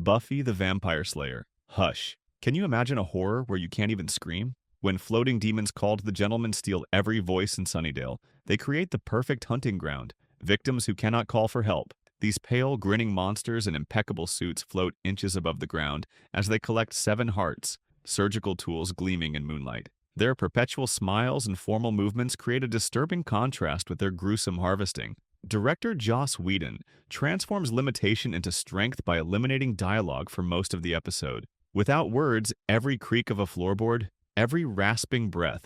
Buffy the Vampire Slayer. Hush. Can you imagine a horror where you can't even scream? When floating demons called the gentlemen steal every voice in Sunnydale, they create the perfect hunting ground. Victims who cannot call for help. These pale, grinning monsters in impeccable suits float inches above the ground as they collect 7 hearts, surgical tools gleaming in moonlight. Their perpetual smiles and formal movements create a disturbing contrast with their gruesome harvesting. Director Joss Whedon transforms limitation into strength by eliminating dialogue for most of the episode. Without words, every creak of a floorboard, every rasping breath,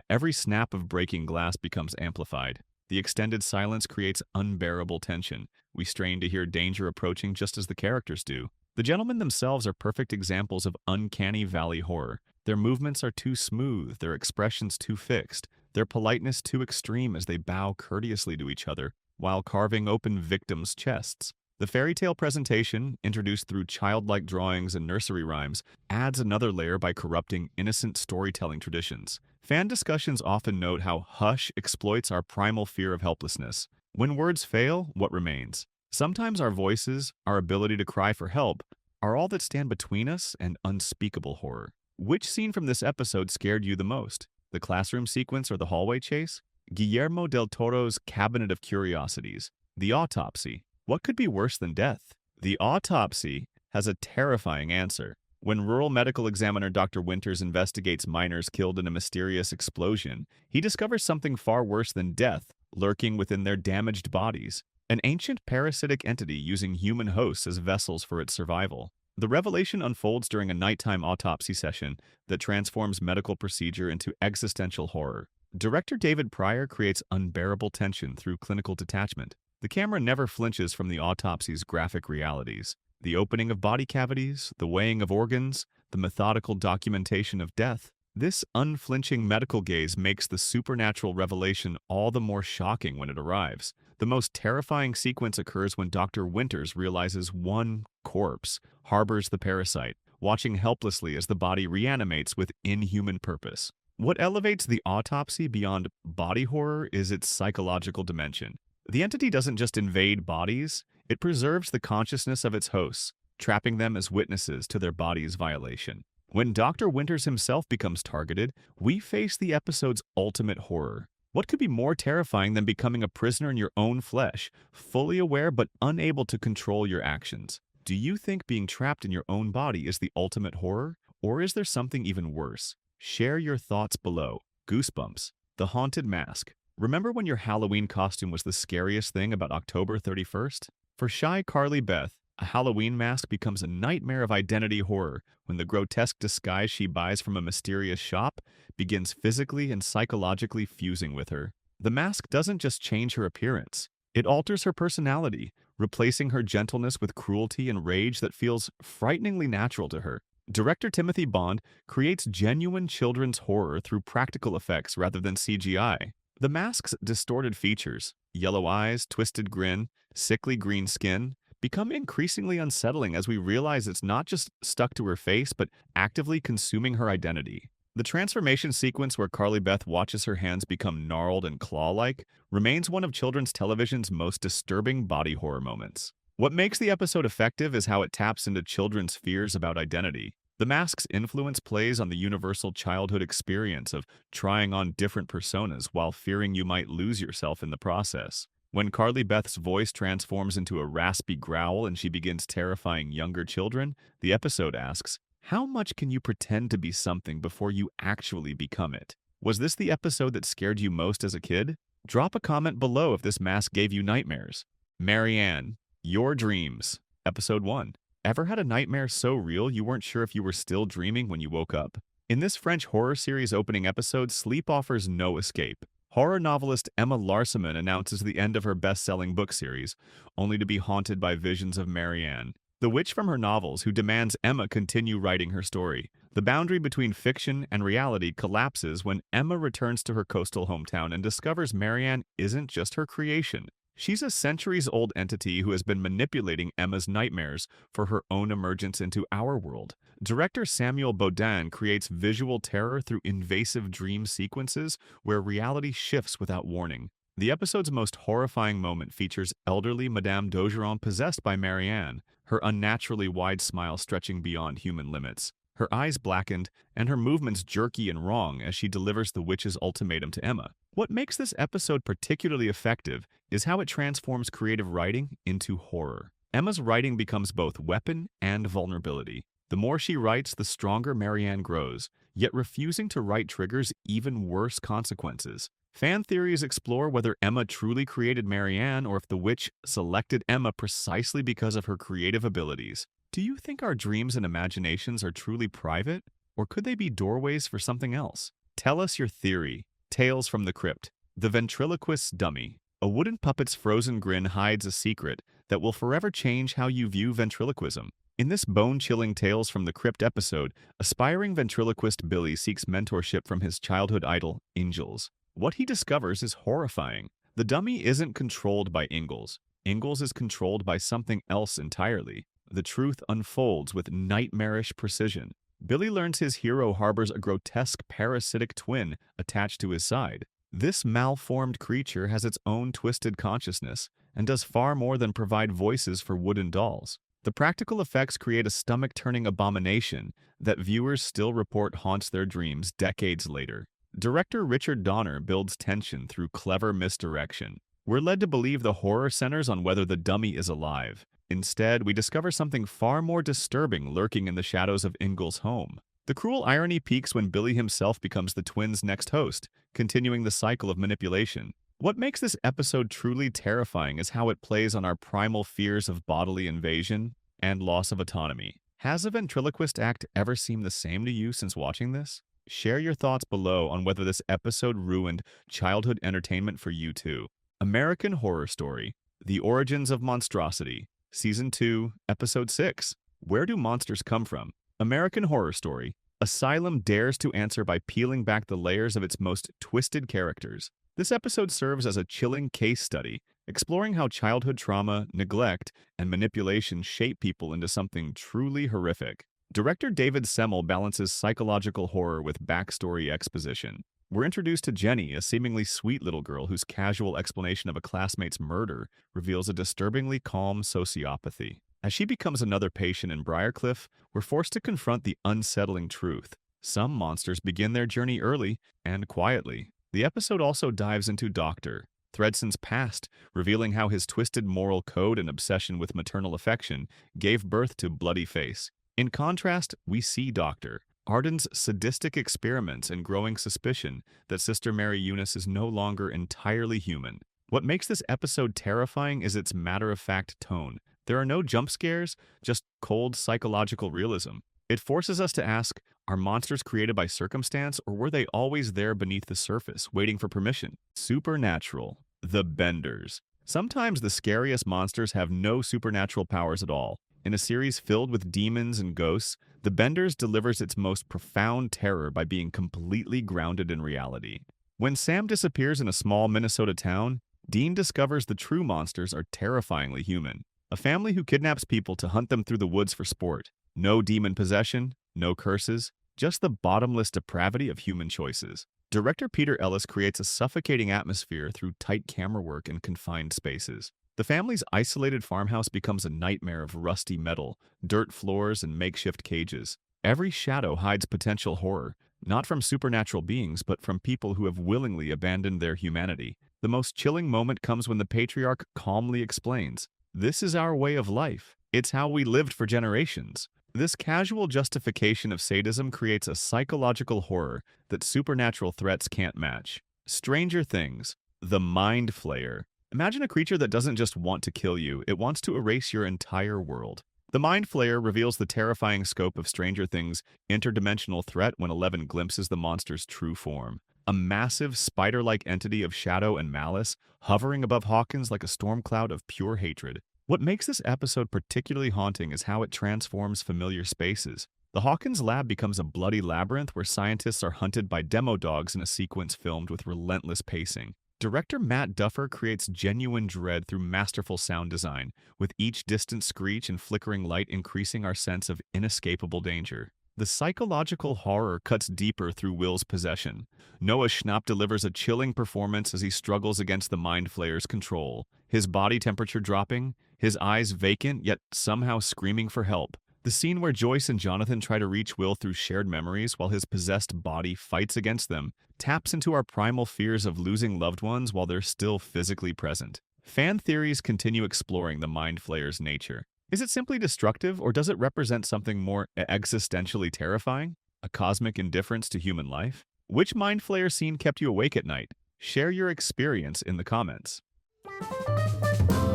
every snap of breaking glass becomes amplified. The extended silence creates unbearable tension. We strain to hear danger approaching just as the characters do. The gentlemen themselves are perfect examples of uncanny valley horror. Their movements are too smooth, their expressions too fixed, their politeness too extreme as they bow courteously to each other while carving open victims' chests. The fairy tale presentation, introduced through childlike drawings and nursery rhymes, adds another layer by corrupting innocent storytelling traditions. Fan discussions often note how Hush exploits our primal fear of helplessness. When words fail, what remains? Sometimes our voices, our ability to cry for help, are all that stand between us and unspeakable horror. Which scene from this episode scared you the most? The classroom sequence or the hallway chase? Guillermo del Toro's Cabinet of Curiosities. The Autopsy. What could be worse than death? The Autopsy has a terrifying answer. When rural medical examiner Dr. Winters investigates miners killed in a mysterious explosion, he discovers something far worse than death lurking within their damaged bodies. An ancient parasitic entity using human hosts as vessels for its survival. The revelation unfolds during a nighttime autopsy session that transforms medical procedure into existential horror. Director David Pryor creates unbearable tension through clinical detachment. The camera never flinches from the autopsy's graphic realities. The opening of body cavities, the weighing of organs, the methodical documentation of death. This unflinching medical gaze makes the supernatural revelation all the more shocking when it arrives. The most terrifying sequence occurs when Dr. Winters realizes one corpse harbors the parasite, watching helplessly as the body reanimates with inhuman purpose. What elevates the autopsy beyond body horror is its psychological dimension. The entity doesn't just invade bodies, it preserves the consciousness of its hosts, trapping them as witnesses to their body's violation. When Dr. Winters himself becomes targeted, we face the episode's ultimate horror. What could be more terrifying than becoming a prisoner in your own flesh, fully aware but unable to control your actions? Do you think being trapped in your own body is the ultimate horror, or is there something even worse? Share your thoughts below. Goosebumps. The Haunted Mask. Remember when your Halloween costume was the scariest thing about October 31st? For shy Carly Beth, a Halloween mask becomes a nightmare of identity horror when the grotesque disguise she buys from a mysterious shop begins physically and psychologically fusing with her. The mask doesn't just change her appearance, it alters her personality, replacing her gentleness with cruelty and rage that feels frighteningly natural to her. Director Timothy Bond creates genuine children's horror through practical effects rather than CGI. The mask's distorted features, yellow eyes, twisted grin, sickly green skin, become increasingly unsettling as we realize it's not just stuck to her face, but actively consuming her identity. The transformation sequence where Carly Beth watches her hands become gnarled and claw-like remains one of children's television's most disturbing body horror moments. What makes the episode effective is how it taps into children's fears about identity. The mask's influence plays on the universal childhood experience of trying on different personas while fearing you might lose yourself in the process. When Carly Beth's voice transforms into a raspy growl and she begins terrifying younger children, the episode asks, how much can you pretend to be something before you actually become it? Was this the episode that scared you most as a kid? Drop a comment below if this mask gave you nightmares. Marianne. Your Dreams. Episode 1. Ever had a nightmare so real you weren't sure if you were still dreaming when you woke up? In this French horror series opening episode, sleep offers no escape. Horror novelist Emma Larseman announces the end of her best-selling book series, only to be haunted by visions of Marianne, the witch from her novels who demands Emma continue writing her story. The boundary between fiction and reality collapses when Emma returns to her coastal hometown and discovers Marianne isn't just her creation. She's a centuries-old entity who has been manipulating Emma's nightmares for her own emergence into our world. Director Samuel Baudin creates visual terror through invasive dream sequences where reality shifts without warning. The episode's most horrifying moment features elderly Madame d'Ogeron possessed by Marianne. her unnaturally wide smile stretching beyond human limits. Her eyes blackened, and her movements jerky and wrong as she delivers the witch's ultimatum to Emma. What makes this episode particularly effective is how it transforms creative writing into horror. Emma's writing becomes both weapon and vulnerability. The more she writes, the stronger Marianne grows, yet refusing to write triggers even worse consequences. Fan theories explore whether Emma truly created Marianne or if the witch selected Emma precisely because of her creative abilities. Do you think our dreams and imaginations are truly private, or could they be doorways for something else? Tell us your theory. Tales from the Crypt. The Ventriloquist's Dummy. A wooden puppet's frozen grin hides a secret that will forever change how you view ventriloquism. In this bone-chilling Tales from the Crypt episode, aspiring ventriloquist Billy seeks mentorship from his childhood idol, Ingalls. What he discovers is horrifying. The dummy isn't controlled by Ingalls. Ingalls is controlled by something else entirely. The truth unfolds with nightmarish precision. Billy learns his hero harbors a grotesque parasitic twin attached to his side. This malformed creature has its own twisted consciousness and does far more than provide voices for wooden dolls. The practical effects create a stomach-turning abomination that viewers still report haunts their dreams decades later. Director Richard Donner builds tension through clever misdirection. We're led to believe the horror centers on whether the dummy is alive. Instead, we discover something far more disturbing lurking in the shadows of Ingalls' home. The cruel irony peaks when Billy himself becomes the twins' next host, continuing the cycle of manipulation. What makes this episode truly terrifying is how it plays on our primal fears of bodily invasion and loss of autonomy. Has a ventriloquist act ever seemed the same to you since watching this? Share your thoughts below on whether this episode ruined childhood entertainment for you too. American Horror Story. The Origins of Monstrosity. Season 2, Episode 6. Where do monsters come from? American Horror Story. Asylum dares to answer by peeling back the layers of its most twisted characters. This episode serves as a chilling case study, exploring how childhood trauma, neglect, and manipulation shape people into something truly horrific. Director David Semmel balances psychological horror with backstory exposition. We're introduced to Jenny, a seemingly sweet little girl whose casual explanation of a classmate's murder reveals a disturbingly calm sociopathy. As she becomes another patient in Briarcliff, we're forced to confront the unsettling truth. Some monsters begin their journey early and quietly. The episode also dives into Dr. Thredson's past, revealing how his twisted moral code and obsession with maternal affection gave birth to Bloody Face. In contrast, we see Dr. Arden's sadistic experiments and growing suspicion that Sister Mary Eunice is no longer entirely human. What makes this episode terrifying is its matter-of-fact tone. There are no jump scares, just cold psychological realism. It forces us to ask, are monsters created by circumstance, or were they always there beneath the surface, waiting for permission? Supernatural. The Benders. Sometimes the scariest monsters have no supernatural powers at all. In a series filled with demons and ghosts, The Benders delivers its most profound terror by being completely grounded in reality. When Sam disappears in a small Minnesota town, Dean discovers the true monsters are terrifyingly human. A family who kidnaps people to hunt them through the woods for sport. No demon possession, no curses, just the bottomless depravity of human choices. Director Peter Ellis creates a suffocating atmosphere through tight camera work and confined spaces. The family's isolated farmhouse becomes a nightmare of rusty metal, dirt floors, and makeshift cages. Every shadow hides potential horror, not from supernatural beings, but from people who have willingly abandoned their humanity. The most chilling moment comes when the patriarch calmly explains, "This is our way of life. It's how we lived for generations." This casual justification of sadism creates a psychological horror that supernatural threats can't match. Stranger Things. The Mind Flayer. Imagine a creature that doesn't just want to kill you, it wants to erase your entire world. The Mind Flayer reveals the terrifying scope of Stranger Things' interdimensional threat when Eleven glimpses the monster's true form. A massive, spider-like entity of shadow and malice, hovering above Hawkins like a storm cloud of pure hatred. What makes this episode particularly haunting is how it transforms familiar spaces. The Hawkins lab becomes a bloody labyrinth where scientists are hunted by demo dogs in a sequence filmed with relentless pacing. Director Matt Duffer creates genuine dread through masterful sound design, with each distant screech and flickering light increasing our sense of inescapable danger. The psychological horror cuts deeper through Will's possession. Noah Schnapp delivers a chilling performance as he struggles against the Mind Flayer's control, his body temperature dropping, his eyes vacant yet somehow screaming for help. The scene where Joyce and Jonathan try to reach Will through shared memories while his possessed body fights against them taps into our primal fears of losing loved ones while they're still physically present. Fan theories continue exploring the Mind Flayer's nature. Is it simply destructive, or does it represent something more existentially terrifying? A cosmic indifference to human life? Which Mind Flayer scene kept you awake at night? Share your experience in the comments.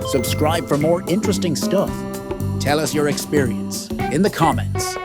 Subscribe for more interesting stuff. Tell us your experience in the comments.